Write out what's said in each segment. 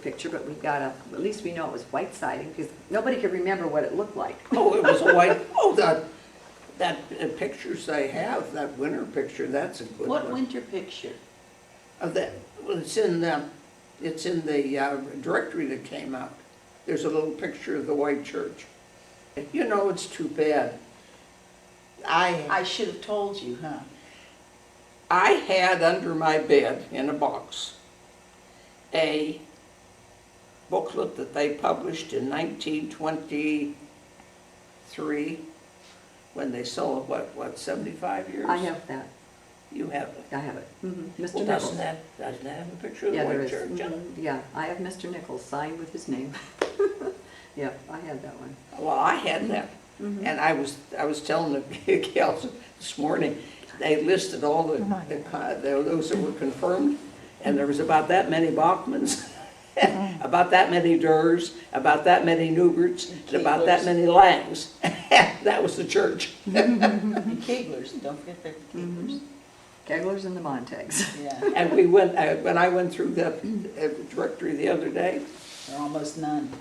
perfect picture, but we've got at least we know it was white siding, because nobody could remember what it looked like. Oh, it was a white, oh, that pictures they have, that winter picture, that's a good one. What winter picture? Of that, well, it's in the directory that came out. There's a little picture of the white church. You know, it's too bad. I should have told you, huh? I had under my bed in a box a booklet that they published in 1923 when they sold, what, 75 years? I have that. You have it. I have it. Mr. Well, Nichols. doesn't that have a picture of the Yeah, there white is. church? Yeah, I have Mr. Nichols signed with his name. Yeah, I had that one. Well, I had that, and I was telling the gals this morning, they listed all those that were confirmed, and there was about that many Bachmans, about that many Durs, about that many Newberts, and about that many Langs. That was the church. And Keglers, don't forget the Keglers. Keglers and the Montags. Yeah, And we went, when I went through the directory the other day, there are almost none.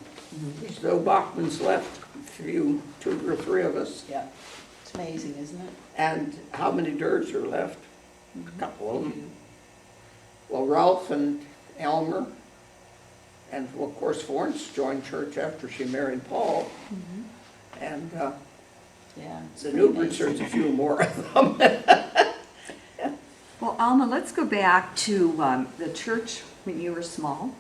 there's no Bachmans left, two or three of us. Yeah, it's amazing, isn't it? And how many Durs are left? A couple of them. Well, Ralph and Elmer, and well, of course Florence joined church after she married Paul. And Yeah. it's the pretty Newberts, amazing. there's a few more of them. Well, Alma, let's go back to the church when you were small.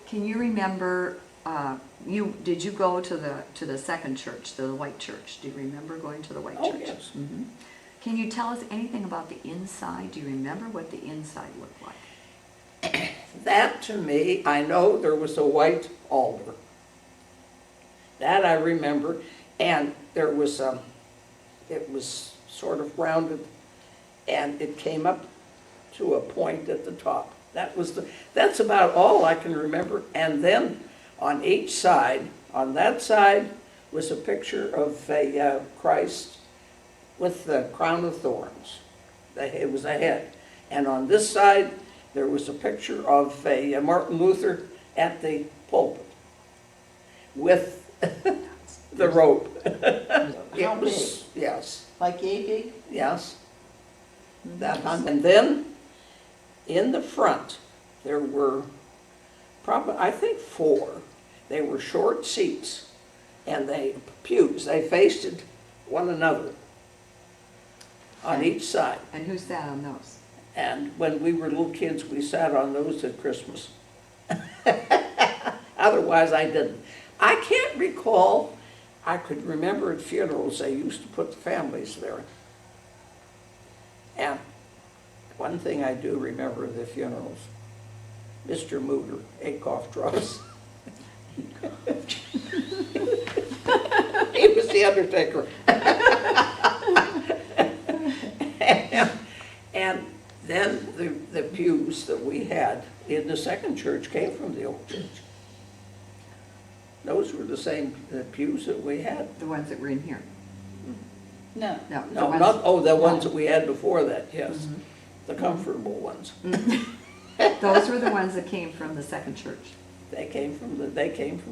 Can you remember, did you go to the second church, the white church? Do you remember going to the white Oh, church? yes. Can you tell us anything about the inside? Do you remember what the inside looked like? That to me, I know there was a white altar. That I remember. And there was, it was sort of rounded, and it came up to a point at the top. That's about all I can remember. And then on each side, on that side was a picture of a Christ with the crown of thorns. It was a head. And on this side, there was a picture of a Martin Luther at the pulpit with the rope. How big? Yes, Like yay big? yes. And then in the front, there were probably, I think, four. They were short seats, and pews. They faced one another on each side. And who sat on those? And when we were little kids, we sat on those at Christmas. Otherwise, I didn't. I can't recall. I could remember at funerals, they used to put the families there. And one thing I do remember at the funerals, Mr. Mooter ate cough drops. He was the undertaker. And then the pews that we had in the second church came from the old church. Those were the same pews that we had. The ones that were in here? No. No, the No, ones- not, oh, the ones that we had before that, yes. The comfortable ones. Those were the ones that came from the second church. They came from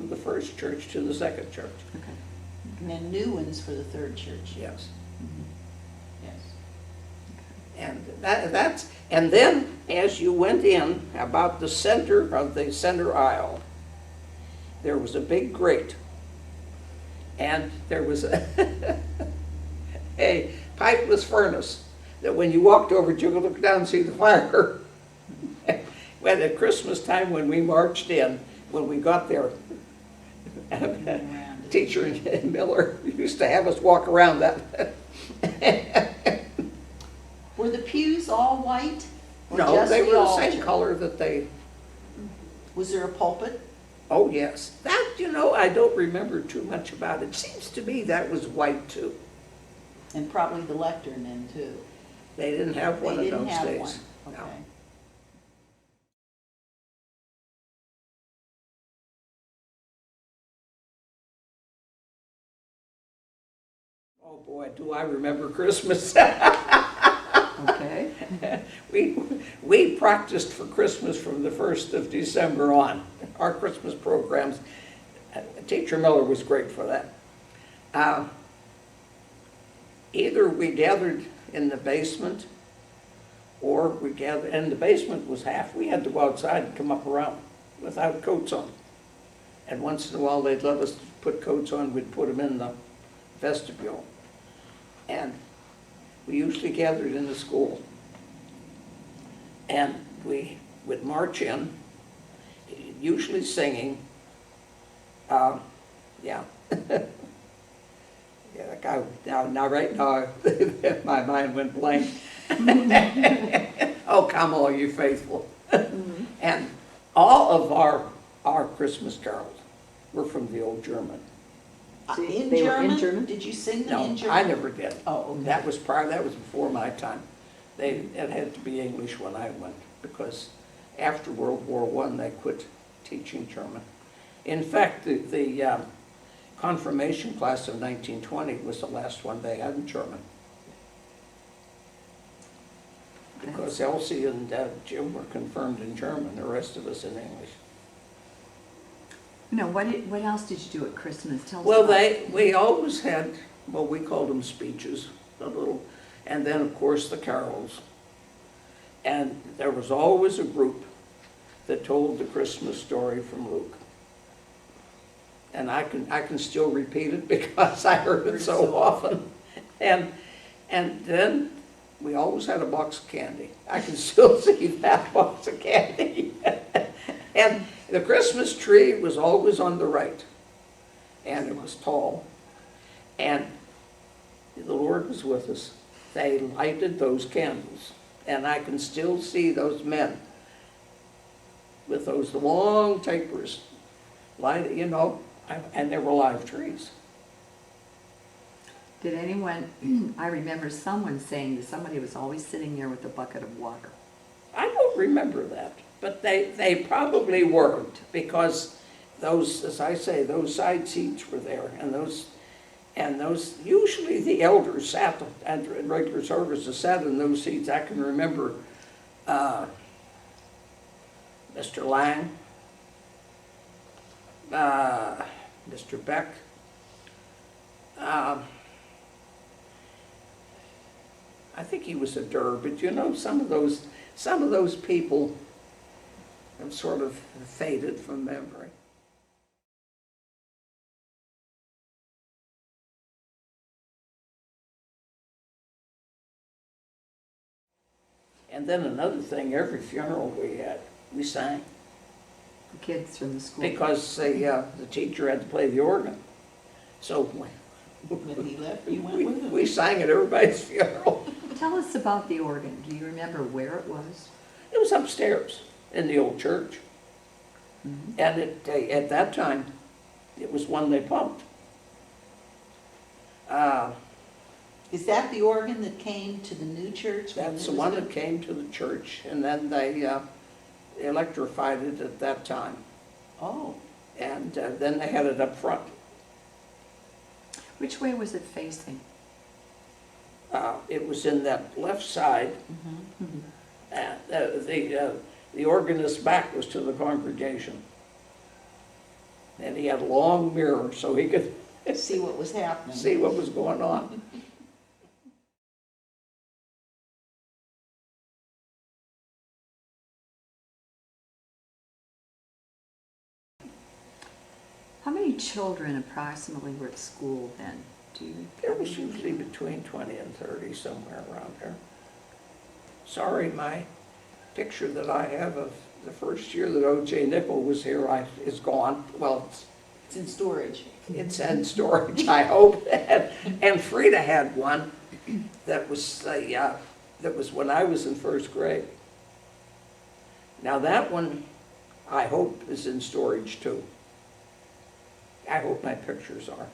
the first church to the second church, Okay. And then new ones for the third church. yes. Yes. And and then as you went in, about the center of the center aisle, there was a big grate. And there was a pipeless furnace that when you walked over it, you could look down and see the fire. When at Christmas time, when we marched in, when we got there, teacher Miller used to have us walk around that. Were the pews all white? Or No, just they were the altar? same color that they, Was there a pulpit? oh yes. That, I don't remember too much about it. Seems to me that was white too. And probably the lectern then too. They didn't have one They in didn't those have days. one. No. Okay. Oh boy, do I remember Christmas. Okay. We practiced for Christmas from the 1st of December on. Our Christmas programs, Teacher Miller was great for that. Either we gathered in the basement, or we gathered, and the basement was half. We had to go outside and come up around without coats on. And once in a while, they'd let us put coats on, we'd put them in the vestibule. And we usually gathered in the school. And we would march in, usually singing, yeah. Yeah, that guy, now right now, my mind went blank. Oh, come all you faithful. And all of our Christmas carols were from the old German. In They were in German? German? Did you sing them No, in German? I never did. Oh, okay. That was before my time. It had to be English when I went, because after World War I, they quit teaching German. In fact, the confirmation class of 1920 was the last one they had in German. Because Elsie and Jim were confirmed in German, the rest of us in English. No, what else did you do at Christmas? Tell us Well, about we always had, well, we called them speeches, a little, and then, of course, the carols. And there was always a group that told the Christmas story from Luke. And I can still repeat it because I heard it so often. And then we always had a box of candy. I can still see that box of candy. And the Christmas tree was always on the right, and it was tall. And the Lord was with us. They lighted those candles, and I can still see those men with those long tapers, light, you know, and there were live trees. Did anyone, I remember someone saying that somebody was always sitting there with a bucket of water. I don't remember that, but they probably weren't, because those, as I say, those side seats were there, and those usually the elders sat at regular services, sat in those seats. I can remember Mr. Lang, Mr. Beck, I think he was a Durr, but you know, some of those people have sort of faded from memory. And then another thing, every funeral we had, we sang. The kids from the school. Because the teacher had to play the organ. So When he left, you went with him? we sang at everybody's funeral. Tell us about the organ. Do you remember where it was? It was upstairs in the old church. Mm-hmm. And at that time, it was one they pumped. Is that the organ that came to the new church? when That's it the was one built? that came to the church, and then they electrified it at that time. Oh, And then they had it up front. Which way was it facing? It was in that left side. The organist's back was to the congregation. And he had a long mirror so he could see what was happening. see what was going on. How many children approximately were at school then? Do you? There was usually between 20 and 30, somewhere around there. Sorry, my picture that I have of the first year that O.J. Nickel was here is gone. Well, It's in storage. it's in storage, I hope. And Frida had one that was when I was in first grade. Now that one, I hope, is in storage too. I hope my pictures are.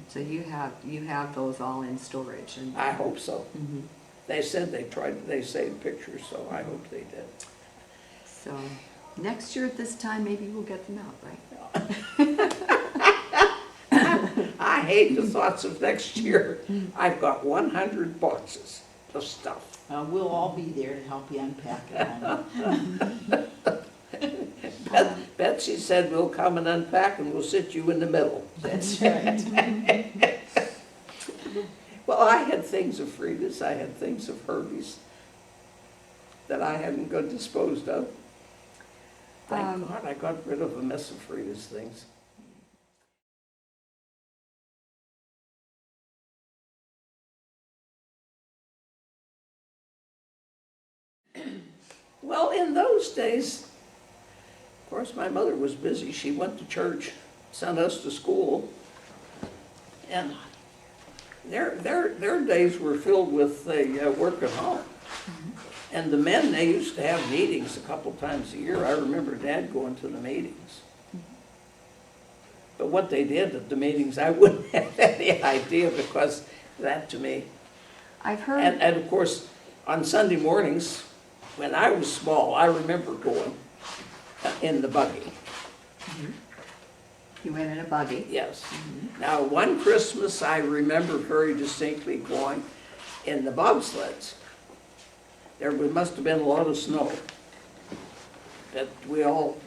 So you have those all in storage, and I hope so. Mhm. They said they saved pictures, so I hope they did. So next year at this time, maybe we'll get them out, right? I hate the thoughts of next year. I've got 100 boxes of stuff. We'll all be there to help you unpack it all. Betsy said we'll come and unpack and we'll sit you in the middle. That's right. Well, I had things of Frida's, I had things of Herbie's that I hadn't got disposed of. Thank God I got rid of a mess of Frida's things. Well, in those days, of course, my mother was busy. She went to church, sent us to school, and their days were filled with work at home. And the men, they used to have meetings a couple times a year. I remember Dad going to the meetings. But what they did at the meetings, I wouldn't have any idea, because that to me. I've heard. And of course, on Sunday mornings, when I was small, I remember going in the buggy. You went in a buggy. Yes. Now, one Christmas, I remember very distinctly going in the bobsleds. Must have been a lot of snow. But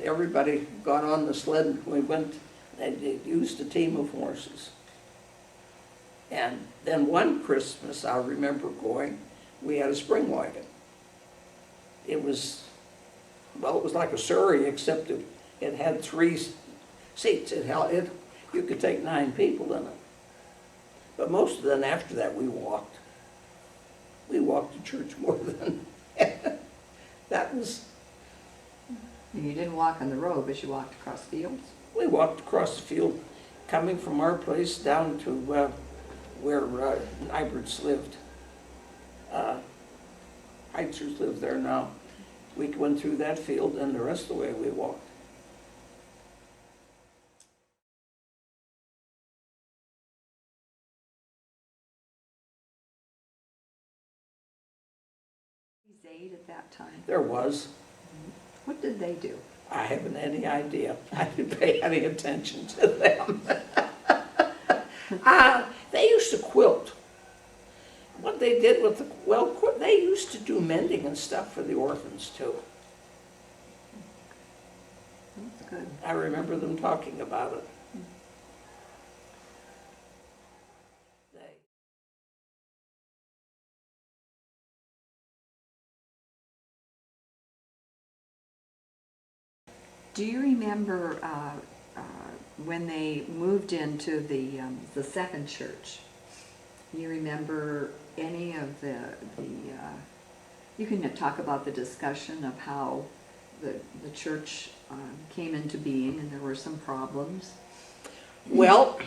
everybody got on the sled, and we went, and they used a team of horses. And then one Christmas, I remember going, we had a spring wagon. It was like a Surrey, except it had 3 seats. You could take 9 people in it. But most of them, after that, we walked. We walked to church more than that was. You didn't walk on the road, but you walked across fields. We walked across the field, coming from our place down to where Nyberts lived. Heitzers live there now. We went through that field, and the rest of the way we walked. Aid at that time. There was. What did they do? I haven't any idea. I didn't pay any attention to them. They used to quilt. What they did with they used to do mending and stuff for the orphans too. That's good. I remember them talking about it. Do you remember when they moved into the second church? You remember any of the you can talk about the discussion of how the church came into being, and there were some problems? Well,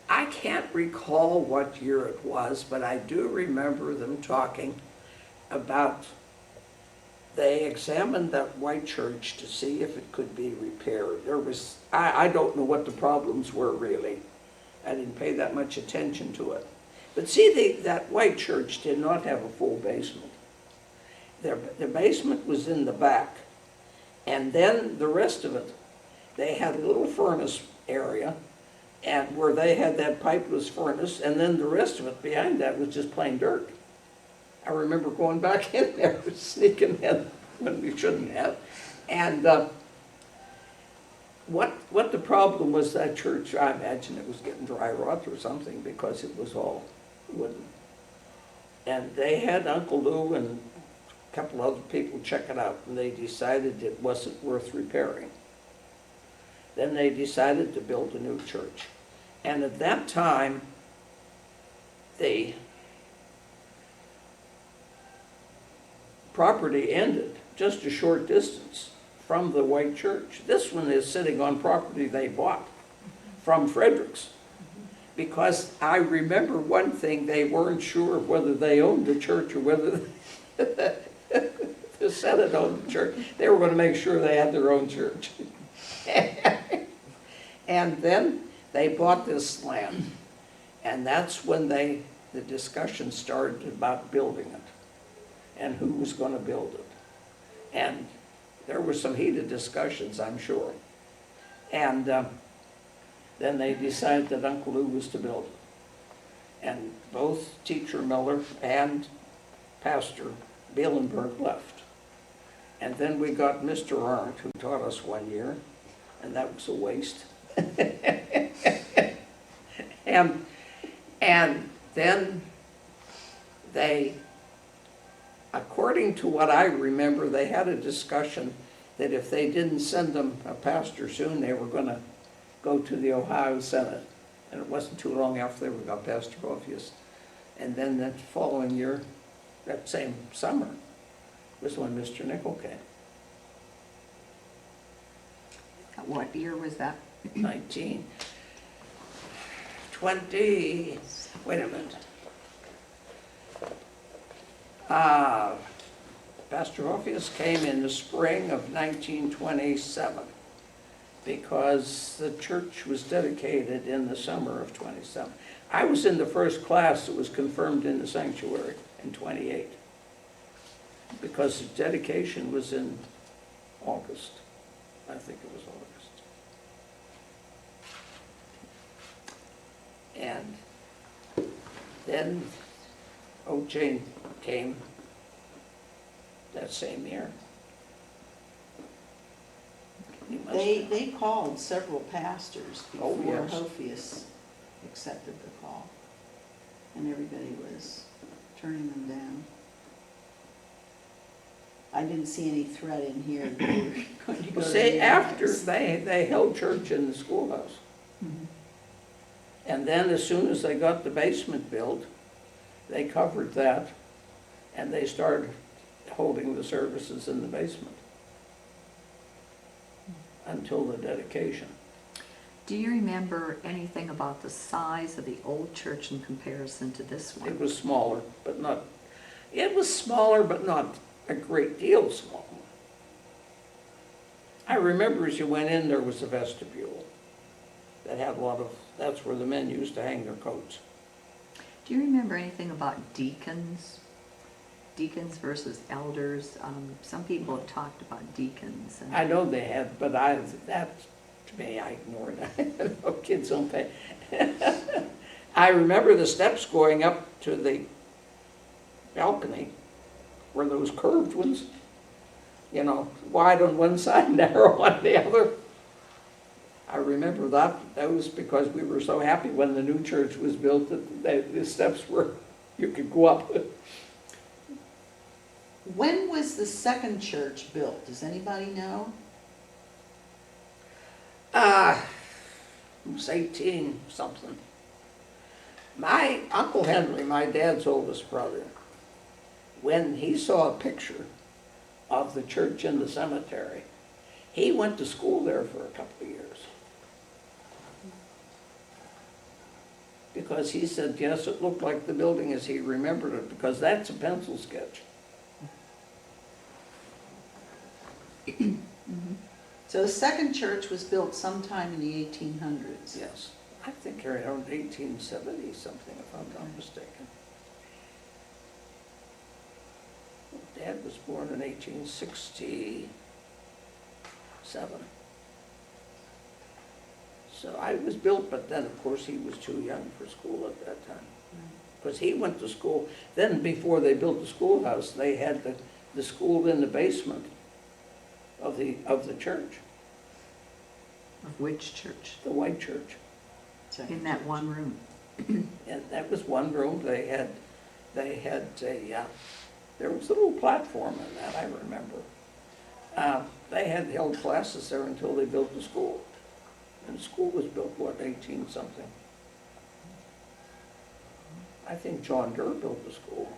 I can't recall what year it was, but I do remember them talking about they examined that white church to see if it could be repaired. I don't know what the problems were really. I didn't pay that much attention to it. But see, that white church did not have a full basement. The basement was in the back. And then the rest of it, they had a little furnace area, and where they had that pipeless furnace, and then the rest of it behind that was just plain dirt. I remember going back in there, sneaking in when we shouldn't have. And what the problem was, that church, I imagine it was getting dry rot or something, because it was all wooden. And they had Uncle Lou and a couple other people check it out, and they decided it wasn't worth repairing. Then they decided to build a new church. And at that time, the property ended just a short distance from the white church. This one is sitting on property they bought from Fredericks. Because I remember one thing, they weren't sure whether they owned the church or whether the Senate owned the church. They were going to make sure they had their own church. And then they bought this land. And that's when the discussion started about building it and who was going to build it. And there were some heated discussions, I'm sure. And then they decided that Uncle Lou was to build it. And both Teacher Miller and Pastor Bielenberg left. And then we got Mr. Arndt, who taught us 1 year, and that was a waste. And then they, according to what I remember, they had a discussion that if they didn't send them a pastor soon, they were gonna go to the Ohio Senate. And it wasn't too long after they got Pastor Ophius. And then that following year, that same summer, was when Mr. Nickel came, What year was that? 1920, wait a minute. Pastor Ophius came in the spring of 1927 because the church was dedicated in the summer of 27. I was in the first class that was confirmed in the sanctuary in 28 because the dedication was in August. I think it was August. And then O.J. came that same year. He must have- They called several pastors Oh, before yes. Hophius accepted the call. And everybody was turning them down. I didn't see any threat in here that they were going to go to See, the after annex. they held church in the schoolhouse. Mhm. And then as soon as they got the basement built, they covered that and they started holding the services in the basement until the dedication. Do you remember anything about the size of the old church in comparison to this It one? was smaller, but not, it was smaller, but not a great deal smaller. I remember as you went in, there was a vestibule that had a lot of, that's where the men used to hang their coats. Do you remember anything about deacons? Deacons versus elders? Some people have talked about deacons. And I know they had, but that, to me, I ignored it. No, kids don't pay. I remember the steps going up to the balcony, were those curved ones, you know, wide on one side, narrow on the other. I remember that was because we were so happy when the new church was built that the steps were, you could go up. When was the second church built? Does anybody know? It was 18 something. My Uncle Henry, my dad's oldest brother, when he saw a picture of the church in the cemetery, he went to school there for a couple of years. Because he said, yes, it looked like the building as he remembered it, because that's a pencil sketch. So the second church was built sometime in the 1800s. Yes. I think around 1870 something, if I'm not mistaken. Dad was born in 1867. So I was built, but then, of course, he was too young for school at that time. Because he went to school, then before they built the schoolhouse, they had the school in the basement of the church, of which church? the white church. Second In that church. one room? And that was one room. They had a, there was a little platform in that, I remember. They had held classes there until they built the school. And the school was built, what, 18 something? I think John Durr built the school,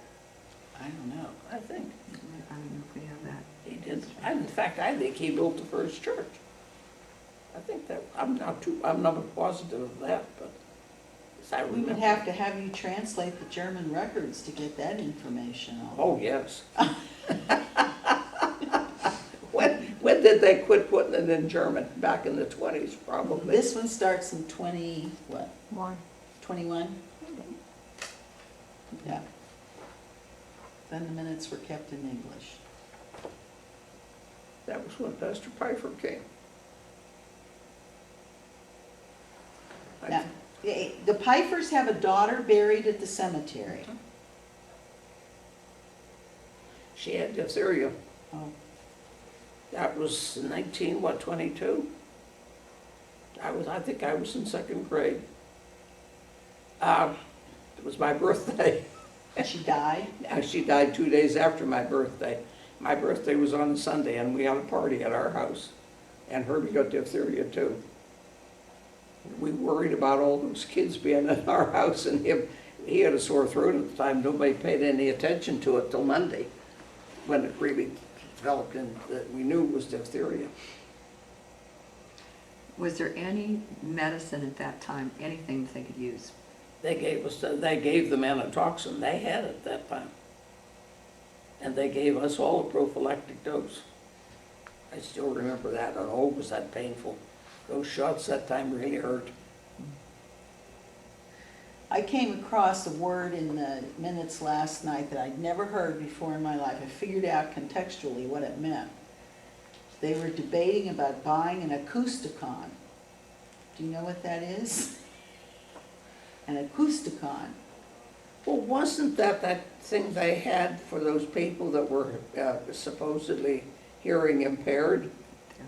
I don't know. I think. I don't know if we have that. He did. In fact, I think he built the first church. I think that, I'm not positive of that, but as I We remember. would have to have you translate the German records to get that information on. Oh, yes. When did they quit putting it in German? Back in the 20s, probably. This one starts in 20, what, One. 21? Yeah. Then the minutes were kept in English. That was when Pastor Pfeiffer came. Now, The Pfeiffers have a daughter buried at the cemetery. She had diphtheria. Oh, That was 22? I think I was in second grade. It was my birthday. she died? She died 2 days after my birthday. My birthday was on a Sunday, and we had a party at our house. And Herbie got diphtheria too. We worried about all those kids being in our house, and he had a sore throat at the time. Nobody paid any attention to it till Monday, when it really developed, and that we knew it was diphtheria. Was there any medicine at that time, anything that they could use? They gave them anatoxin. They had it at that time. And they gave us all a prophylactic dose. I still remember that, and oh, was that painful. Those shots that time really hurt. I came across a word in the minutes last night that I'd never heard before in my life. I figured out contextually what it meant. They were debating about buying an acousticon. Do you know what that is? An acousticon. Well, wasn't that thing they had for those people that were supposedly hearing impaired?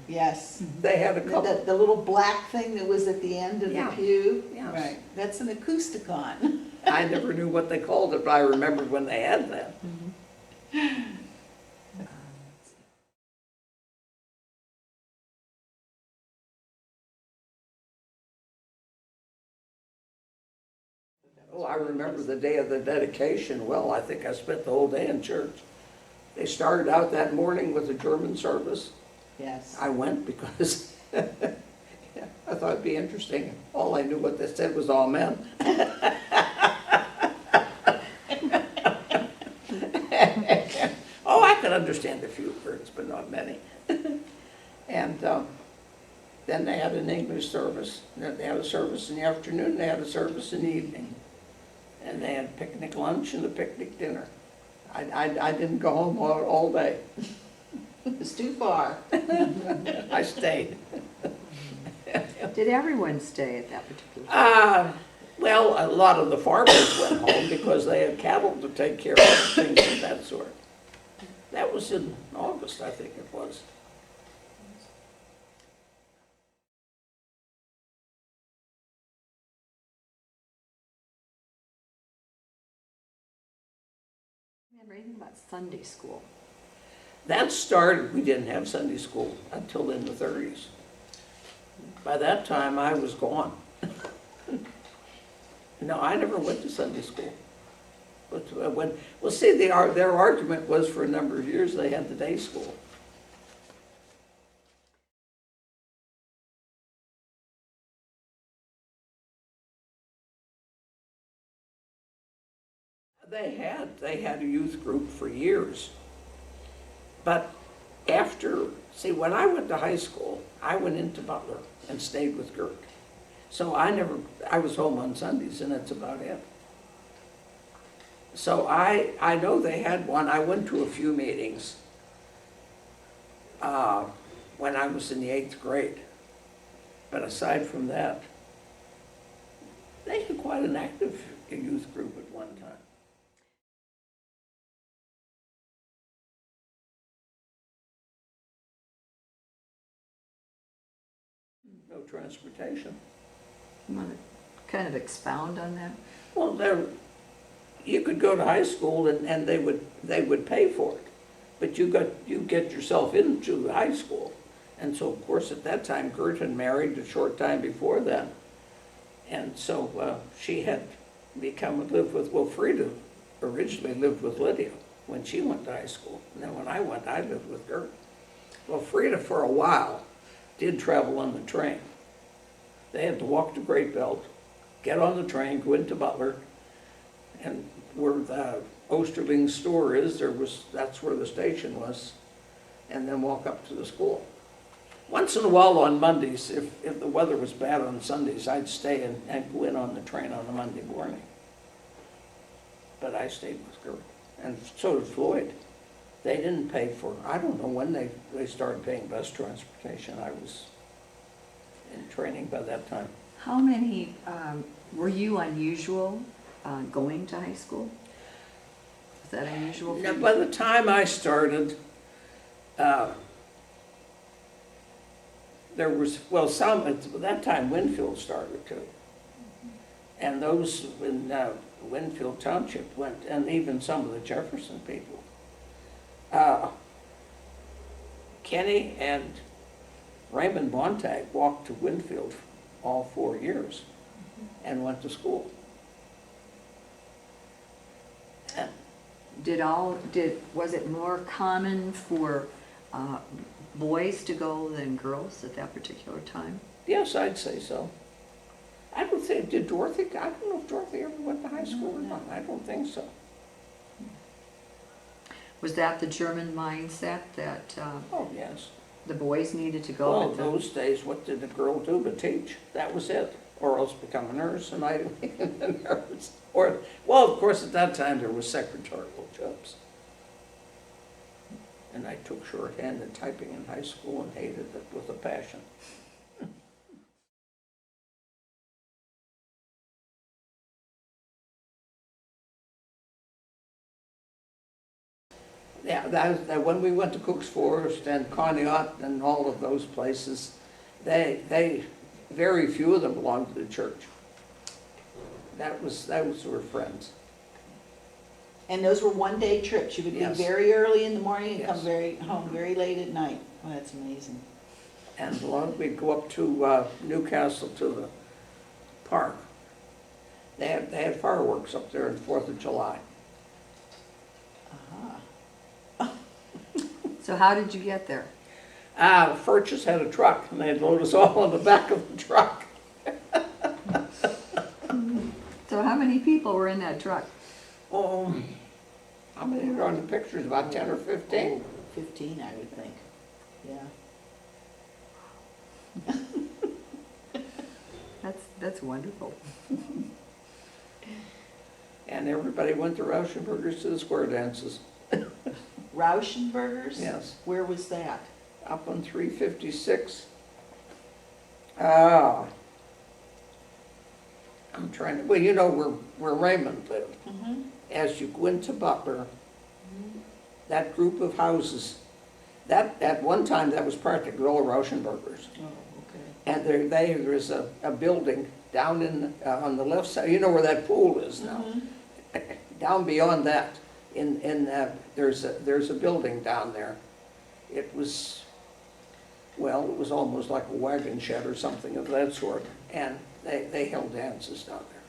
Yes. They had a couple. The little black thing that was at the end of Yeah. the pew? Yes. Right, that's an acousticon. I never knew what they called it, but I remembered when they had that. Oh, I remember the day of the dedication. Well, I think I spent the whole day in church. They started out that morning with a German service. Yes. I went because I thought it'd be interesting. All I knew what they said was amen. Oh, I could understand a few words, but not many. And then they had an English service. They had a service in the afternoon, they had a service in the evening. And they had a picnic lunch and a picnic dinner. I didn't go home all day. It's too far. I stayed. Did everyone stay at that particular time? Well, a lot of the farmers went home because they had cattle to take care of, things of that sort. That was in August, I think it was. Remember anything about Sunday school? That started, we didn't have Sunday school until in the 30s. By that time, I was gone. No, I never went to Sunday school. But well, see, their argument was for a number of years they had the day school. They had a youth group for years. But see, when I went to high school, I went into Butler and stayed with Gert. So I was home on Sundays, and that's about it. So I know they had one. I went to a few meetings when I was in the 8th grade. But aside from that, they had quite an active youth group at one time. No transportation. You want to kind of expound on that? Well, you could go to high school and they would pay for it, but you get yourself into high school, and so of course at that time Gert had married a short time before then, and so she had lived with. Well, Frida originally lived with Lydia when she went to high school, and then when I went, I lived with Gert. Well, Frida for a while did travel on the train. They had to walk to Great Belt, get on the train, go into Butler, and where the Osterling store is, that's where the station was, and then walk up to the school. Once in a while on Mondays, if the weather was bad on Sundays, I'd stay and go in on the train on a Monday morning. But I stayed with Gert, and so did Floyd. They didn't pay for, I don't know when they started paying bus transportation. I was in training by that time. How many, were you unusual going to high school? Is that unusual for Now, you? by the time I started, there was, well, some, at that time Winfield started too. And those in Winfield Township went, and even some of the Jefferson people. Kenny and Raymond Montag walked to Winfield all 4 years and went to school. And Was it more common for boys to go than girls at that particular time? yes, I'd say so. I don't think, did Dorothy, I don't know if Dorothy ever went to high school or not. I don't think so. Was that the German mindset that Oh, yes. the boys needed to go? Well, with the- those days, what did a girl do but teach? That was it. Or else become a nurse, and I didn't become a nurse. Or, well, of course, at that time, there was secretarial jobs. And I took shorthand and typing in high school and hated it with a passion. Yeah, when we went to Cook's Forest and Conneaut and all of those places, very few of them belonged to the church. Those were friends. And those were one-day trips. You would leave Yes. very early in the morning and come Yes. home very late at night. Oh, that's amazing. And we'd go up to Newcastle to the park. They had fireworks up there on the 4th of July. Aha. So how did you get there? Furch's had a truck, and they'd load us all in the back of the truck. So how many people were in that truck? Oh, how many are on the pictures? About 10 or 15? 15, I would think. Yeah. That's wonderful. And everybody went to Rauschenberger's to the square dances. Rauschenberger's? Yes. Where was that? Up on 356. I'm trying to, well, you know where Raymond lived. Mm-hmm. As you go into Butler, that group of houses, that at one time that was practically all Rauschenbergers. Oh, okay. And there's a building down in on the left side. You know where that pool is now. Mhm. Down beyond that, there's a building down there. It was, well, it was almost like a wagon shed or something of that sort, and they held dances down there.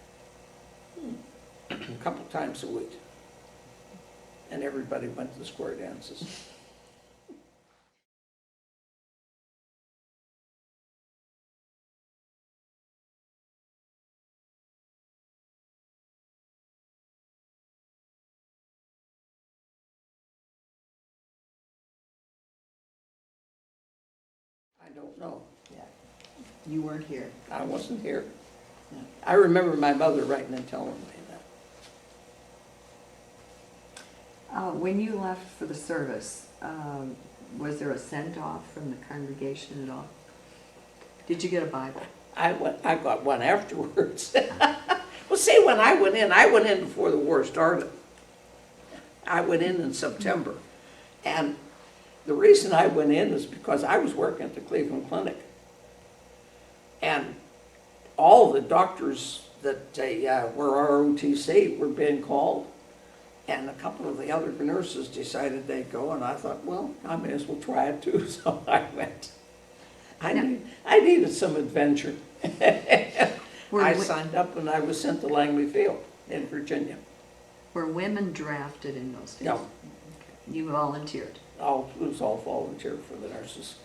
A couple times a week. And everybody went to the square dances. I don't know. Yeah. You weren't here. I wasn't here. Yeah. I remember my mother writing and telling me that. When you left for the service, was there a send-off from the congregation at all? Did you get a Bible? I got one afterwards. Well, see, when I went in before the war started. I went in September. And the reason I went in is because I was working at the Cleveland Clinic. And all the doctors that were ROTC were being called. And a couple of the other nurses decided they'd go, and I thought, well, I may as well try it too, so I went. I needed some adventure. I signed up and I was sent to Langley Field in Virginia. Were women drafted in those days? No, You volunteered. it was all volunteer for the nurses.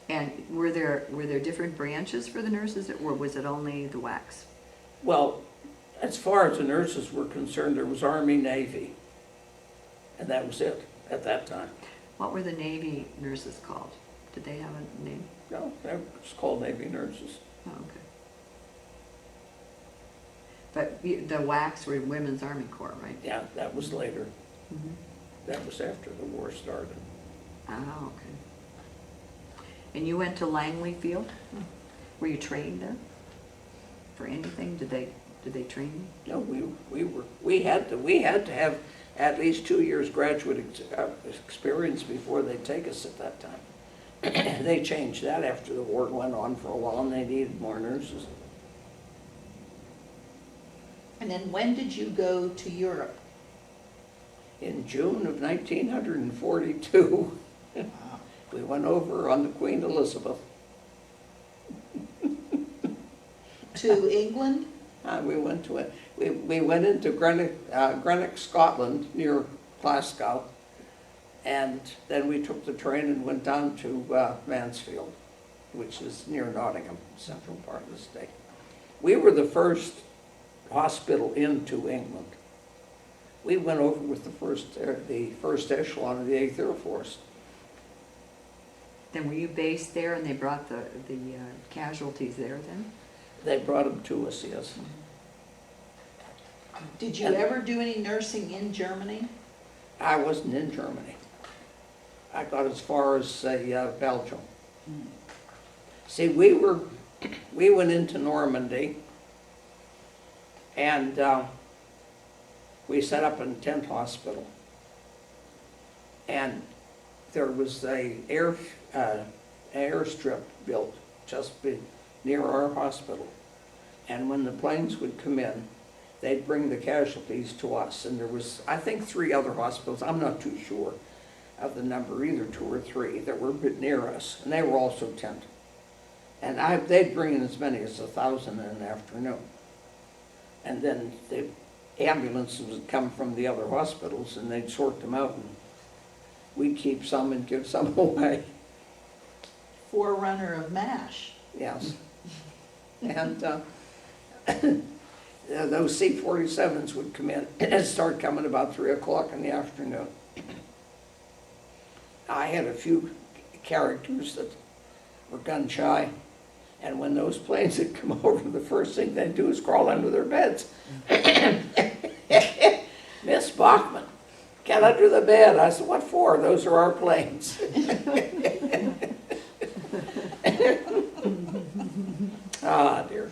And were there different branches for the nurses, or was it only the wax? Well, as far as the nurses were concerned, there was Army, Navy, and that was it at that time. What were the Navy nurses called? Did they have a name? No, they were just called Navy nurses. Oh, okay. But the wax were Women's Army Corps, right? Yeah, that was later. Mm-hmm. That was after the war started. Oh, okay. And you went to Langley Field? Were you trained there for anything? Did they train you? No, we had to have at least 2 years graduate experience before they'd take us at that time. They changed that after the war went on for a while, and they needed more nurses. And then when did you go to Europe? In June of 1942, we went over on the Queen Elizabeth. To England? We went to it. We went into Greenock, Scotland, near Glasgow, and then we took the train and went down to Mansfield, which is near Nottingham, central part of the state. We were the first hospital into England. We went over with the first echelon of the 8th Air Force. Then were you based there and they brought the casualties there then? They brought them to us, yes. Did you ever do any nursing in Germany? I wasn't in Germany. I got as far as Belgium. See, we went into Normandy, and we set up a tent hospital. And there was a airstrip built just near our hospital. And when the planes would come in, they'd bring the casualties to us. And there was, I think, 3 other hospitals. I'm not too sure of the number, either 2 or 3, that were a bit near us. And they were also tent. And they'd bring in as many as 1,000 in an afternoon. And then the ambulances would come from the other hospitals and they'd sort them out, and we'd keep some and give some away. Forerunner of MASH. Yes. And those C-47s would come in and start coming about 3 o'clock in the afternoon. I had a few characters that were gun shy, and when those planes had come over, the first thing they'd do is crawl under their beds. Miss Bachman, get under the bed. I said, what for? Those are our planes. Ah, dear.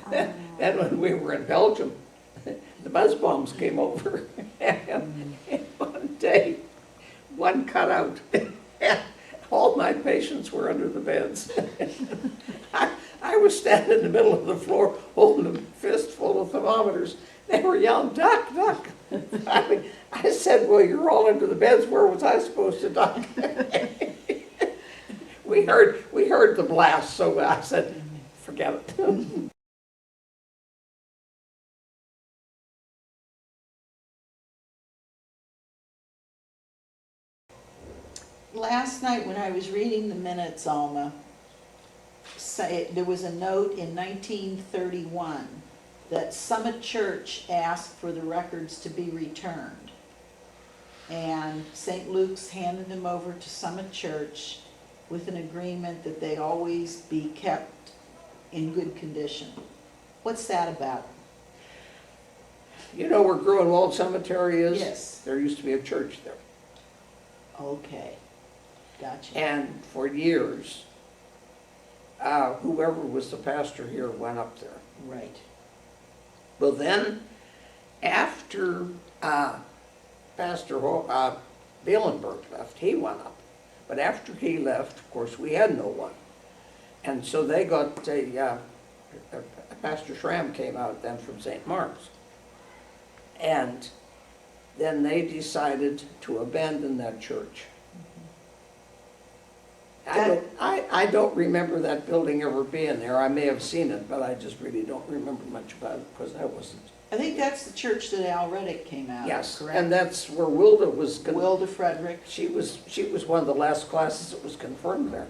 Then when we were in Belgium, the buzz bombs came over, and one day, one cut out. All my patients were under the beds. I was standing in the middle of the floor holding a fistful of thermometers. They were yelling, duck, duck. I said, well, you're all under the beds. Where was I supposed to duck? We heard the blast, so I said, forget it. Last night when I was reading the minutes, Alma, there was a note in 1931 that Summit Church asked for the records to be returned. And St. Luke's handed them over to Summit Church with an agreement that they always be kept in good condition. What's that about? You know where Grunewald Cemetery is? Yes. There used to be a church there. Okay, gotcha. And for years, whoever was the pastor here went up there. Right. Well, then, after Pastor Bielenberg left, he went up. But after he left, of course, we had no one. And so they got Pastor Schramm came out then from St. Mark's. And then they decided to abandon that church. I don't remember that building ever being there. I may have seen it, but I just really don't remember much about it because I wasn't. I think that's the church that Al Reddick came out of, Yes, correct? and that's where Wilda was. Wilda Frederick. She was one of the last classes that was confirmed there.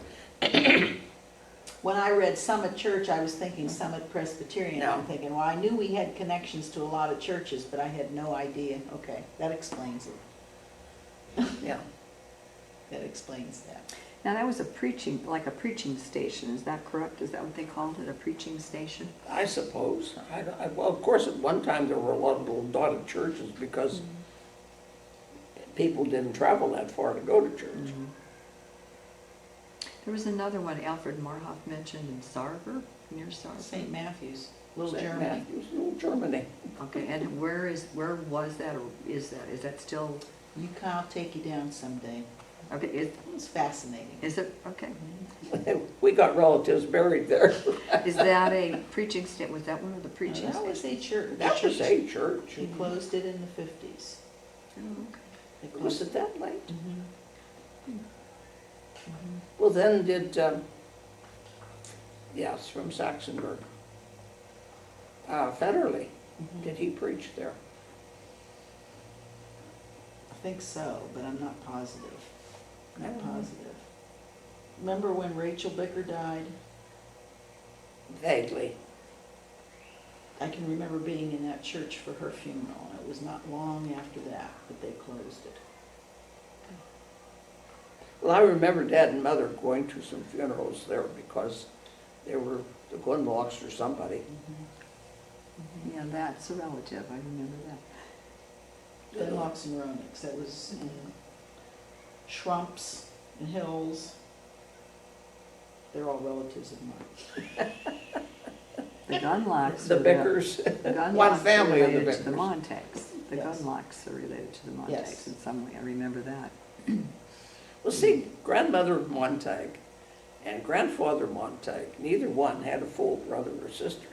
When I read Summit Church, I was thinking Summit Presbyterian. No. I'm thinking, well, I knew we had connections to a lot of churches, but I had no idea. Okay, that explains it. Yeah. That explains that. Now that was like a preaching station, is that correct? Is that what they called it, a preaching station? I suppose. Well, of course, at one time there were a lot of little dotted churches because people didn't travel that far to go to church. There was another one Alfred Marhoff mentioned in Sarver, near Sarver. St. Matthews, Little St. Germany. Matthews, Little Germany. Okay, and where was that, or is that still, I'll take you down someday. okay, It's fascinating. is it, okay. We got relatives buried there. Is that a preaching stand, was that one of the preaching That was stations? a church. That was a church. They closed it in the 50s. Oh, okay. They Was closed it that late? Mhm. Well, then did, yes, from Saxonburg. Federley, Mhm. did he preach there? I think so, but I'm not positive. Not Mhm. positive. Remember when Rachel Bicker died? Vaguely. I can remember being in that church for her funeral, and it was not long after that they closed it. Well, I remember Dad and Mother going to some funerals there because they were the Grunewalds or somebody. Yeah, that's a relative, I remember that. Dunlops and Ronix, that was in Schrumps and Hills. They're all relatives of mine. The Gunlocks. The were Bickers, The Gunlocks one are family of the related to the Bickers. Montags. The Yes. Gunlocks are related to the Montags Yes. in some way, I remember that. Well, see, grandmother Montag and grandfather Montag, neither one had a full brother or sister.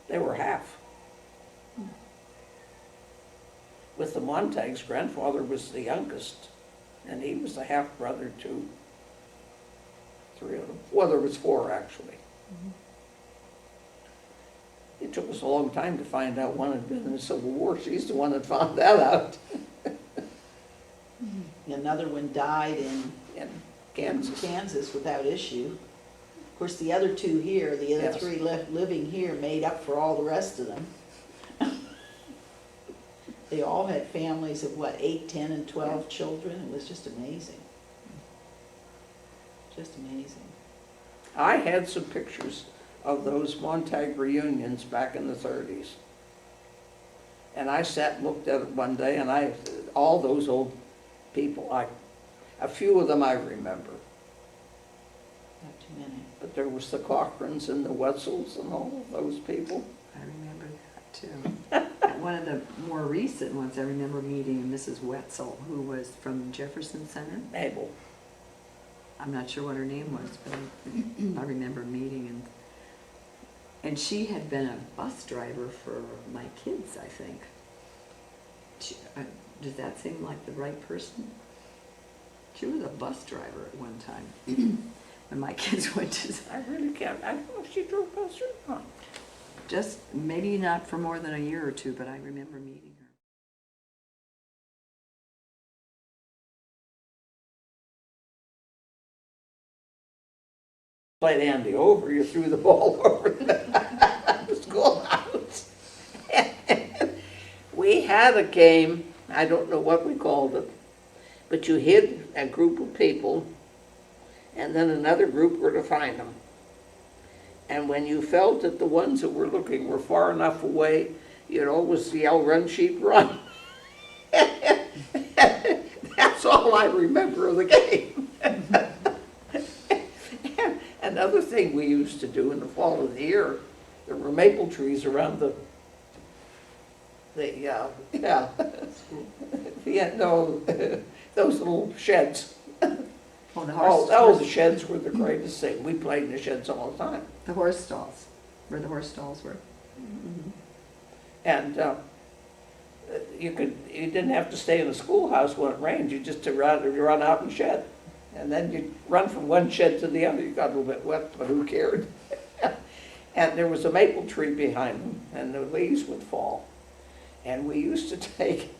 They were half. With the Montags, grandfather was the youngest, and he was the half-brother to three of them. Well, there was four, actually. It took us a long time to find out one had been in the Civil War. She's the one that found that out Another one died in in Kansas. Kansas without issue. Of course, the other two here, the other Yes. three living here made up for all the rest of them. They all had families of what, 8, 10, and 12 children. It was just amazing. Just amazing. I had some pictures of those Montag reunions back in the 30s. And I sat and looked at it one day, and all those old people, a few of them I remember. Not too many. But there was the Cochrans and the Wetzels and all of those people. I remember that too. One of the more recent ones, I remember meeting Mrs. Wetzel, who was from Jefferson Center. Mabel. I'm not sure what her name was, but I remember meeting, and she had been a bus driver for my kids, I think. Does that seem like the right person? She was a bus driver at one time when my kids went to, I really can't, I don't know if she drove bus or not. just maybe not for more than a year or two, but I remember meeting her. Played Andy over, you threw the ball over the schoolhouse. We had a game, I don't know what we called it, but you hid a group of people, and then another group were to find them. And when you felt that the ones that were looking were far enough away, you'd always yell, "Run, sheep, run." That's all I remember of the game. Another thing we used to do in the fall of the year, there were maple trees around those little sheds. Oh, the Oh, the sheds were the greatest thing. We played in the sheds all the time. the horse stalls, where the horse stalls were. And you didn't have to stay in the schoolhouse when it rained. You just run out and shed. And then you'd run from one shed to the other. You got a little bit wet, but who cared? And there was a maple tree behind them, and the leaves would fall. And we used to take,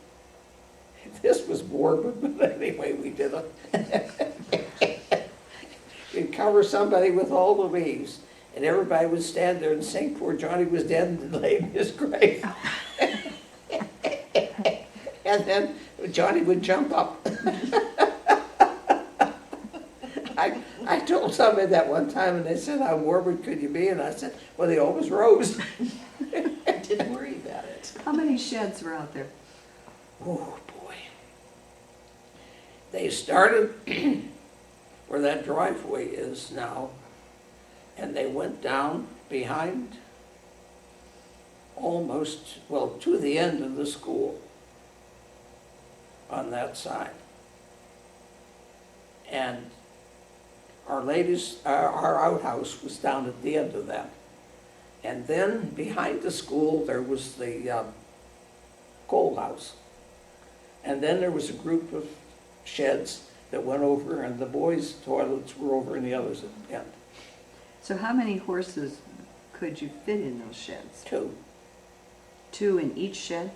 this was morbid, but anyway, we did it. You'd cover somebody with all the leaves, and everybody would stand there and sing, "Poor Johnny was dead and laid in his grave." And then Johnny would jump up. I told somebody that one time, and they said, "How morbid could you be?" And I said, "Well, they always rose." Didn't worry about it. How many sheds were out there? Oh, boy. They started where that driveway is now, and they went down behind almost, well, to the end of the school on that side. And our outhouse was down at the end of that. And then behind the school, there was the coal house. And then there was a group of sheds that went over, and the boys' toilets were over in the others at the end. So how many horses could you fit in those sheds? 2. 2 in each shed?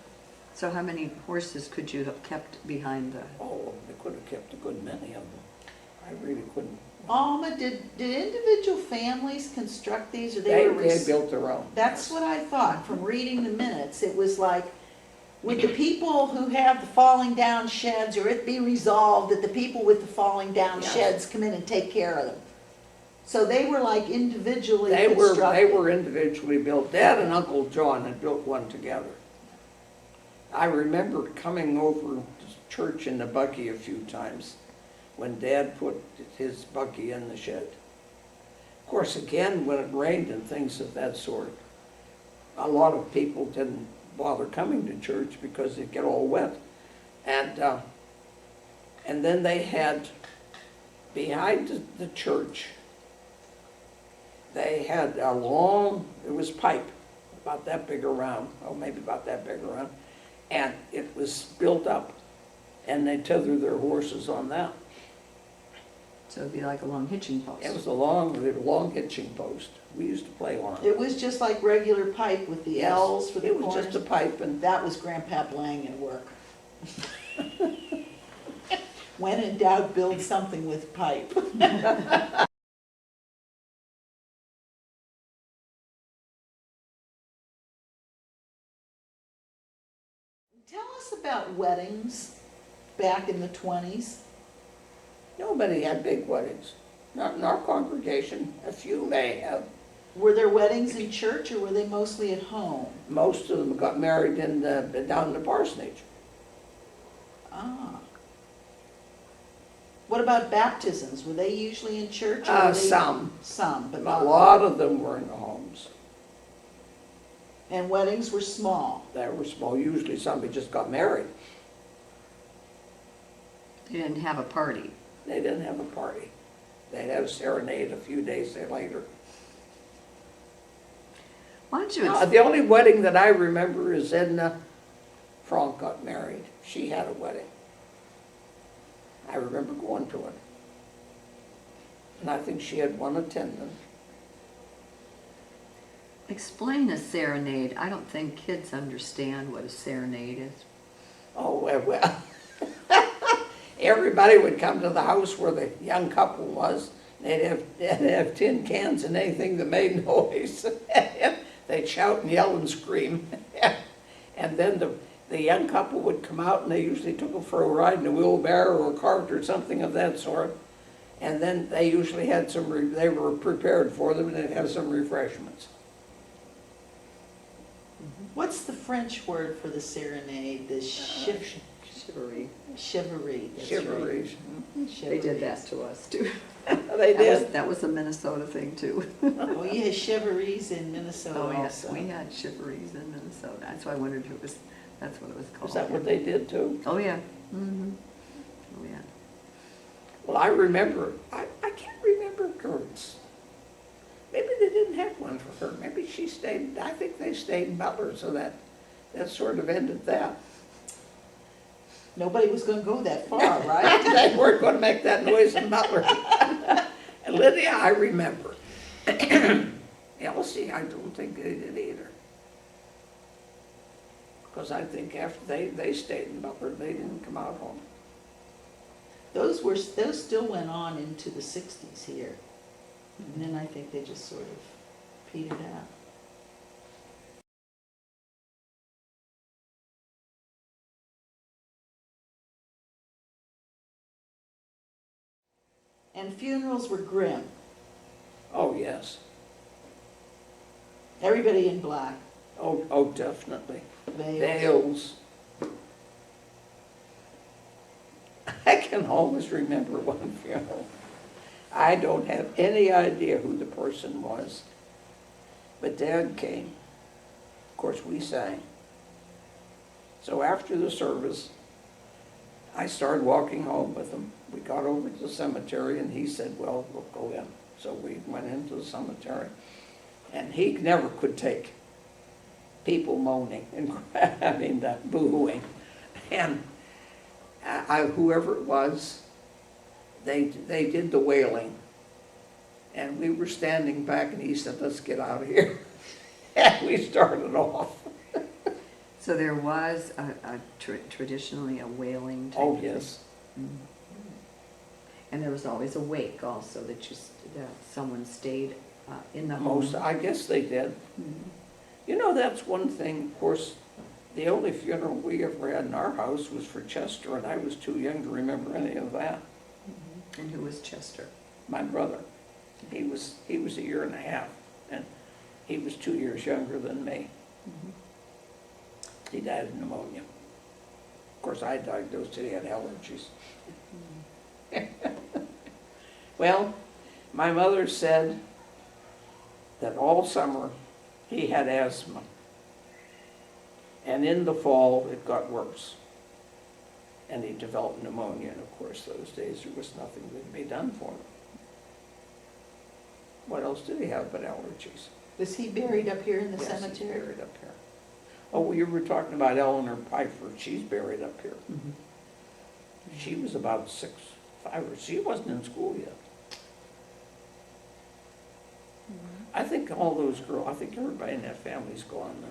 So how many horses could you have kept behind the? Oh, they could have kept a good many of them. I really couldn't. Alma, did individual families construct these, or they were? They built their own. That's what I thought from reading the minutes. It was like, would the people who have the falling down sheds, or it be resolved that the people with the falling down Yes. sheds come in and take care of them? So they were like individually They constructed. were individually built. Dad and Uncle John had built one together. I remember coming over to church in the buggy a few times when Dad put his buggy in the shed. Of course, again, when it rained and things of that sort, a lot of people didn't bother coming to church because it'd get all wet. And then they had, behind the church, they had a long, it was pipe, about that big around, oh, maybe about that big around, and it was built up, and they tethered their horses on that. So it'd be like a long hitching post. It was a long hitching post. We used to play on it. It was just like regular pipe with the Yes. L's for the It was corners. just a pipe, and That was Grandpa Blang at work. When in doubt, build something with pipe. Tell us about weddings back in the 20s. nobody had big weddings. Not in our congregation. A few may have. Were there weddings in church, or were they mostly at home? Most of them got married down in the parsonage. Ah. What about baptisms? Were they usually in church? Or were they... Some. Some, but A not. lot of them were in the homes. And weddings were small. They were small. Usually somebody just got married. They didn't have a party. They didn't have a party. They'd have a serenade a few days later. Why don't you, The only wedding that I remember is Edna Frank got married. She had a wedding. I remember going to it. And I think she had one attendant. explain a serenade? I don't think kids understand what a serenade is. Oh, well, everybody would come to the house where the young couple was. They'd have tin cans and anything that made noise. They'd shout and yell and scream. And then the young couple would come out, and they usually took them for a ride in a wheelbarrow or a cart or something of that sort. And then they usually had they were prepared for them, and they'd have some refreshments. What's the French word for the serenade? The Chivalry. chivalry. That's Chivalries. right. They did that to us too. They did. That was a Minnesota thing too. Oh, you had chivalries in Minnesota Oh, yes, also. we had chivalries in Minnesota. That's why I wondered if that's what it was called. Is that what they did too? Oh, yeah. Mm-hmm. Oh, yeah. Well, I remember, I can't remember Gert's. Maybe they didn't have one for her. Maybe she stayed, I think they stayed in Butler, so that sort of ended that. Nobody was gonna go that far, right? They weren't going to make that noise in Butler. And Lydia, I remember. Elsie, I don't think they did either. Because I think after they stayed in Butler, they didn't come out home. Those still went on into the 60s here. And then I think they just sort of petered out. And funerals were grim. Oh, yes. Everybody in black. Oh, definitely. Veils. Veils. I can always remember one funeral. I don't have any idea who the person was. But Dad came. Of course, we sang. So after the service, I started walking home with him. We got over to the cemetery, and he said, well, we'll go in. So we went into the cemetery. And he never could take people moaning and I mean, that boo-hooing. And whoever it was, they did the wailing. And we were standing back, and he said, let's get out of here. And we started off. So there was traditionally a wailing type Oh, of thing? yes. Mhm. And there was always a wake also, that someone stayed in the home. Most, I guess they did. Mhm. You know, that's one thing, of course, the only funeral we ever had in our house was for Chester, and I was too young to remember any of that. Mhm. And who was Chester? My brother, he was a year and a half, and he was 2 years younger than me. Mhm. He died of pneumonia. Of course, I diagnosed that he had allergies. Well, my mother said that all summer he had asthma. And in the fall, it got worse. And he developed pneumonia, and of course, those days there was nothing that could be done for him. What else did he have but allergies? Was he buried up here in the Yes, he's cemetery? buried up here. Oh, well, you were talking about Eleanor Pfeiffer. She's buried up here. Mhm. She was about 5 or she wasn't in school yet. I think all those girls, I think everybody in that family's gone now.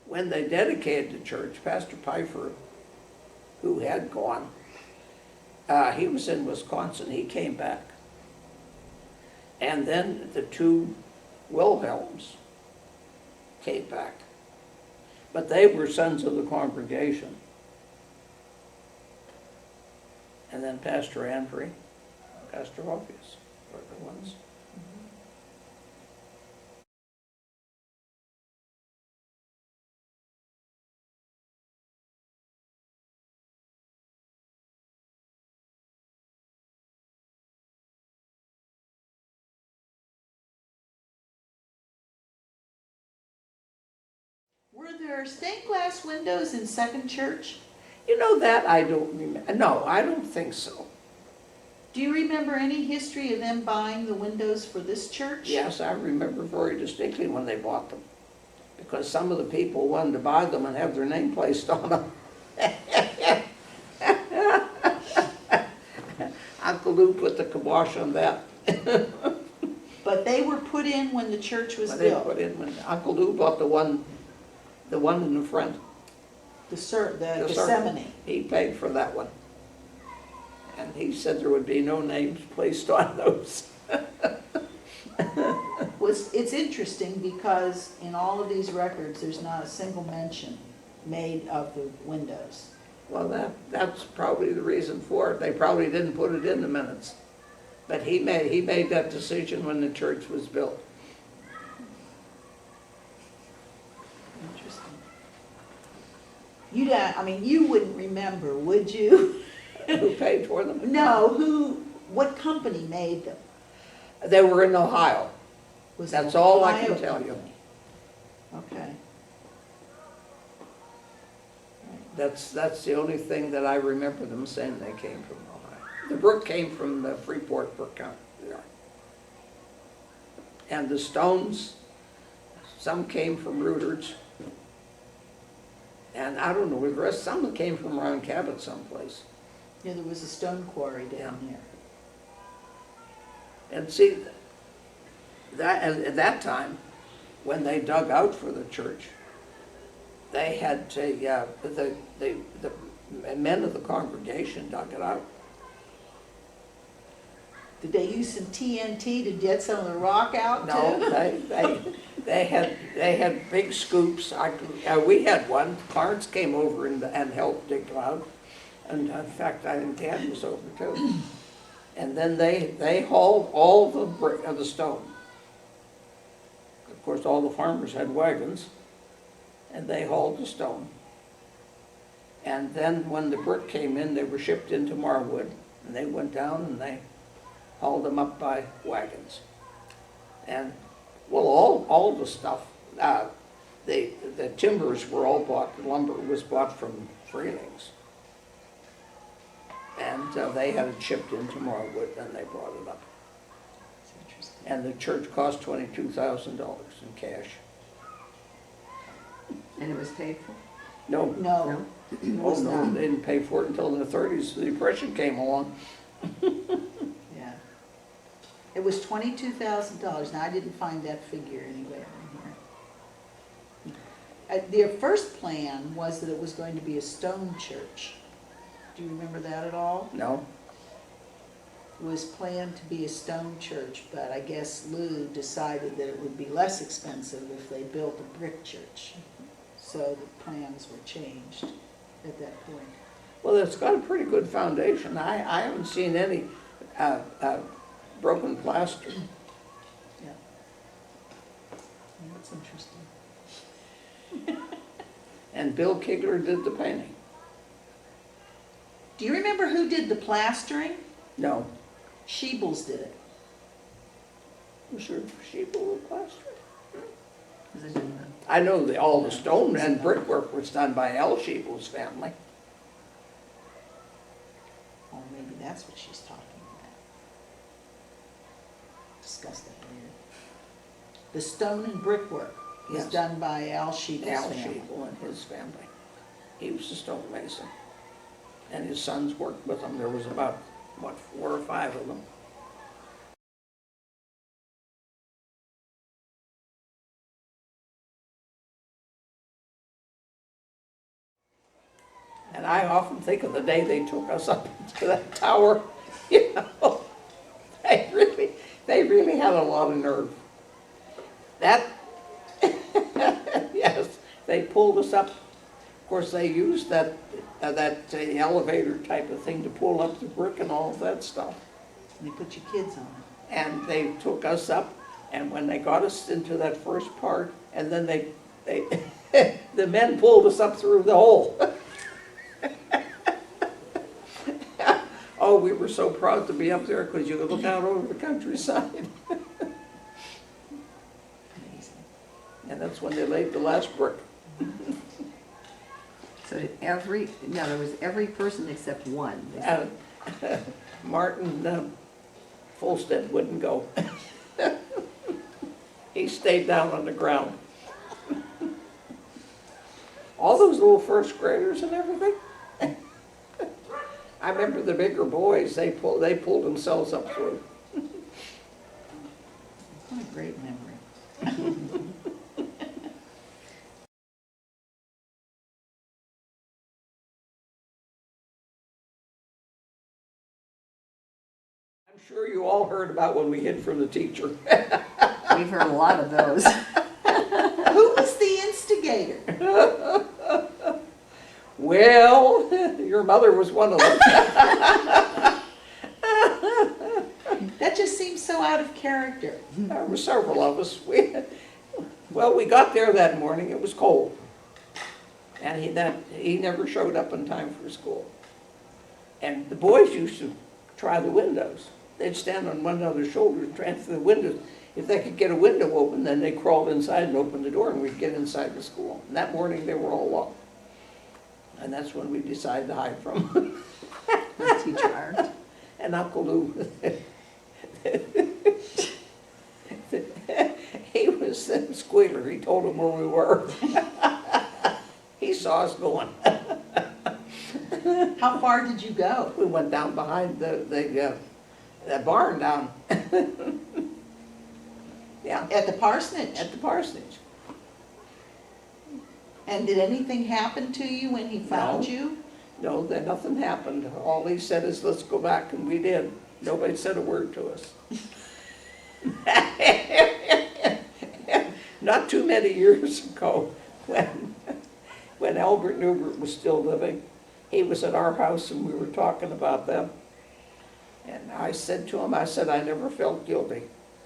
When they dedicated the church, Pastor Pfeiffer, who had gone, he was in Wisconsin, he came back. And then the 2 Wilhelms came back. But they were sons of the congregation. And then Pastor Andrew, Pastor Orpheus were the ones. Were there stained glass windows in Second Church? You know that I don't remember. No, I don't think so. Do you remember any history of them buying the windows for this church? Yes, I remember very distinctly when they bought them, because some of the people wanted to buy them and have their name placed on them. Uncle Lou put the kibosh on that. But they were put in when the church was When they built. put in, when Uncle Lou bought the one in the front. The circle. Gethsemane. He paid for that one. And he said there would be no names placed on those. It's interesting because in all of these records, there's not a single mention made of the windows. Well, that's probably the reason for it. They probably didn't put it in the minutes. But he made that decision when the church was built. Interesting. You wouldn't remember, would you? Who paid for them? No, what company made them? They were in Ohio. Was it That's all I Ohio can tell you. company? Okay. That's the only thing that I remember them saying they came from Ohio. The brook came from the Freeport Brook County. And the stones, some came from Reuter's. And I don't know where the rest, some came from around Cabot someplace. Yeah, there was a stone quarry down there. And see, at that time, when they dug out for the church, they had to, the men of the congregation dug it out. Did they use some TNT to get some of the rock out too? No, they had big scoops. We had one. Clarence came over and helped dig it out. And in fact, I think Dad was over too. And then they hauled all the stone course, all the farmers had wagons, and they hauled the stone. And then when the brick came in, they were shipped into Marwood, and they went down and they hauled them up by wagons. And, well, all the stuff, the timbers were all bought, the lumber was bought from Freelings. And they had it shipped into Marwood, and they brought it up. That's interesting. And the church cost $22,000 in cash. And it was paid for? No, No, it oh was no, not. they didn't pay for it until in the 30s, the Depression came along. Yeah. It was $22,000. Now, I didn't find that figure anywhere in here. Their first plan was that it was going to be a stone church. Do you remember that at all? No, It was planned to be a stone church, but I guess Lou decided that it would be less expensive if they built a brick church. So the plans were changed at that point. well, it's got a pretty good foundation. I haven't seen any broken plaster. Yeah. That's interesting. And Bill Kigler did the painting. Do you remember who did the plastering? No, Sheebles did it. was there sheep with plaster? Was it in I know all the stone and brickwork was done by L. Sheeple's family. Oh, maybe that's what she's talking about. Discuss that later. The stone and brickwork was Yes. done by Al Sheeple's Al family. Sheeple and his family. He was a stonemason. And his sons worked with him. There was about, what, 4 or 5 of them. And I often think of the day they took us up to that tower, you know. They really had a lot of nerve. That, yes, they pulled us up. Of course, they used that elevator type of thing to pull up the brick and all of that stuff. And they put your kids on it. And they took us up, and when they got us into that first part, and then they the men pulled us up through the hole. Oh, we were so proud to be up there because you could look out over the countryside. Amazing. And that's when they laid the last brick. So did there was every person except one. Martin Folstead wouldn't go. He stayed down on the ground. All those little first graders and everything. I remember the bigger boys, they pulled themselves up through. What a great memory. I'm sure you all heard about when we hid from the teacher. We've heard a lot of those. Who was the instigator? Well, your mother was one of them. That just seems so out of character. There were several of us. We got there that morning, it was cold. And he never showed up in time for school. And the boys used to try the windows. They'd stand on one another's shoulders trying to the windows. If they could get a window open, then they crawled inside and opened the door and we'd get inside the school. And that morning they were all locked. And that's when we decided to hide from them. Was teacher Art? And Uncle Lou, he was a squealer. He told them where we were. He saw us going. How far did you go? We went down behind the barn down. Yeah, At the parsonage? at the parsonage. And did anything happen to you when he found No. you? No, then nothing happened. All he said is, let's go back, and we did. Nobody said a word to us. Not too many years ago, when Albert Newbert was still living, he was at our house and we were talking about them. And I said to him, I said, I never felt guilty.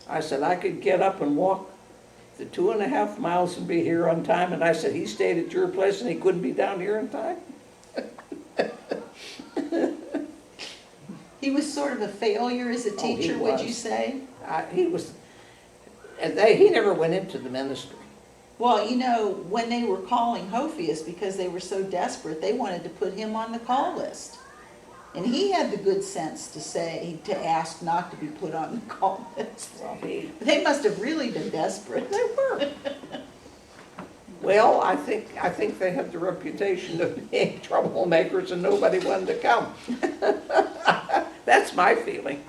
I said, I could get up and walk the 2.5 miles and be here on time, and I said, he stayed at your place and he couldn't be down here in time? He was sort of a failure as a Oh, he teacher, would you was. say? He was, and he never went into the ministry. Well, you know, when they were calling Hophius because they were so desperate, they wanted to put him on the call list. And he had the good sense to ask not to be put on the call list. Well, They must have really been desperate. they were. Well, I think they had the reputation of being troublemakers and nobody wanted to come. That's my feeling.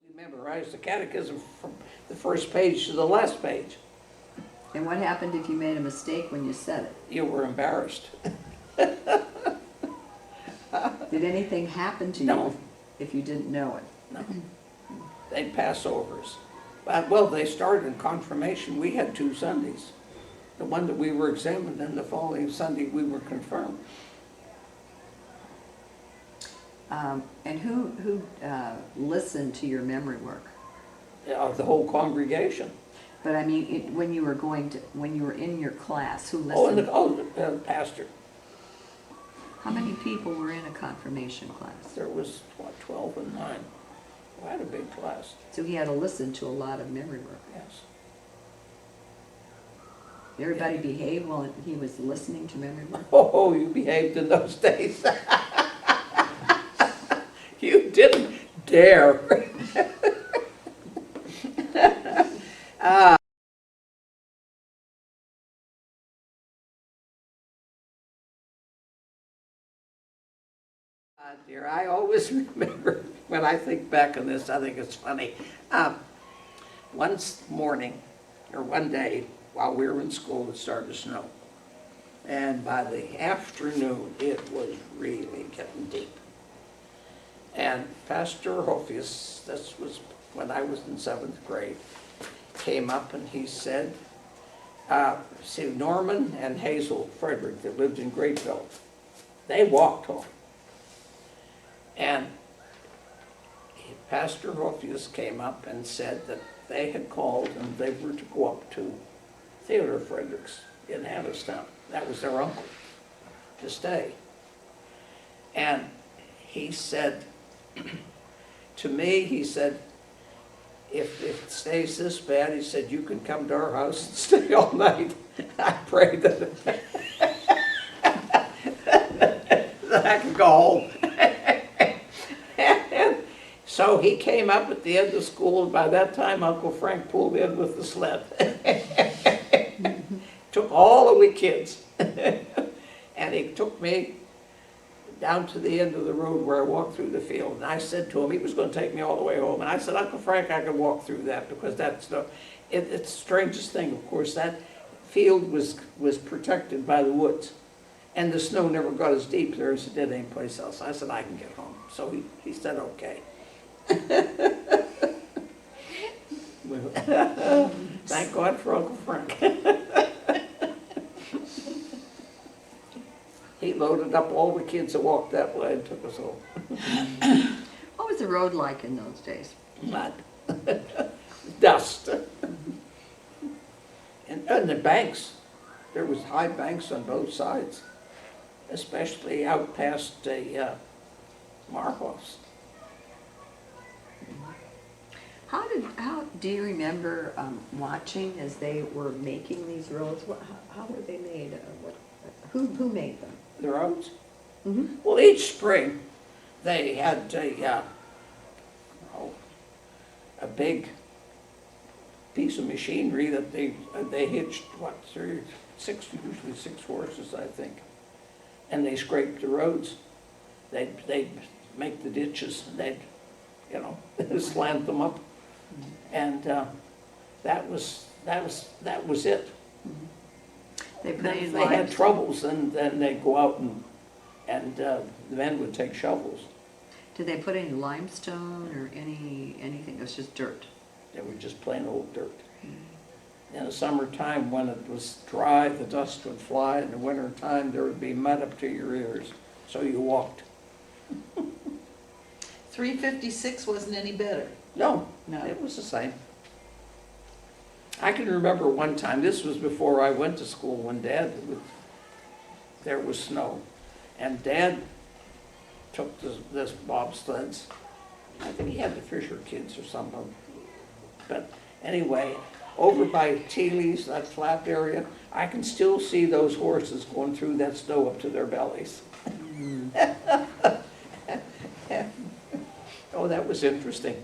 We memorized the catechism from the first page to the last page. And what happened if you made a mistake when you said it? You were embarrassed. Did anything happen to you No. if you didn't know it? No. They'd pass overs. Well, they started in confirmation. We had 2 Sundays. The one that we were examined, and the following Sunday we were confirmed. And who listened to your memory work? The whole congregation. But I mean, when you were in your class, who Oh, and listened? the pastor. How many people were in a confirmation class? There was, 12 and 9. We had a big class, So he had to listen to a lot of memory work. yes. Everybody behaved while he was listening to memory work? Oh, you behaved in those days. You didn't dare. Dear, I always remember, when I think back on this, I think it's funny. One day, while we were in school, it started to snow. And by the afternoon, it was really getting deep. And Pastor Hophius, this was when I was in 7th grade, came up and he said, see, Norman and Hazel Frederick that lived in Grapeville, they walked home. And Pastor Hophius came up and said that they had called and they were to go up to Theodore Frederick's in Haverstown. That was their uncle, to stay. And he said to me, he said, if it stays this bad, he said, you can come to our house and stay all night. I prayed that, that I could go home. So he came up at the end of school, and by that time Uncle Frank pulled in with the sled. Took all of we kids. And he took me down to the end of the road where I walked through the field. And I said to him, he was going to take me all the way home. And I said, Uncle Frank, I can walk through that because that's it's the strangest thing. Of course, that field was protected by the woods. And the snow never got as deep there as it did anyplace else. I said, I can get home. So he said, okay. Thank God for Uncle Frank. He loaded up all the kids that walked that way and took us home. What was the road like in those days? Mud. Dust. And the banks, there was high banks on both sides, especially out past the Marhoffs. How do you remember watching as they were making these roads? How were they made? Who made them? The roads? Mm-hmm. Well, each spring, they had a big piece of machinery that they hitched, usually 6 horses, I think. And they scraped the roads. They'd make the ditches, and they'd, slant them up. And that was it. They put Then in if they had limestone. troubles, and then they'd go out and the men would take shovels. Did they put any limestone or anything? It was just dirt. They were just plain old dirt. In the summertime, when it was dry, the dust would fly. In the wintertime, there would be mud up to your ears. So you walked 356 wasn't any better. No, No. it was the same. I can remember one time, this was before I went to school, when there was snow, and Dad took this bobsleds. I think he had the Fisher kids or something. But anyway, over by Teeley's, that flat area, I can still see those horses going through that snow up to their bellies. Oh, that was interesting.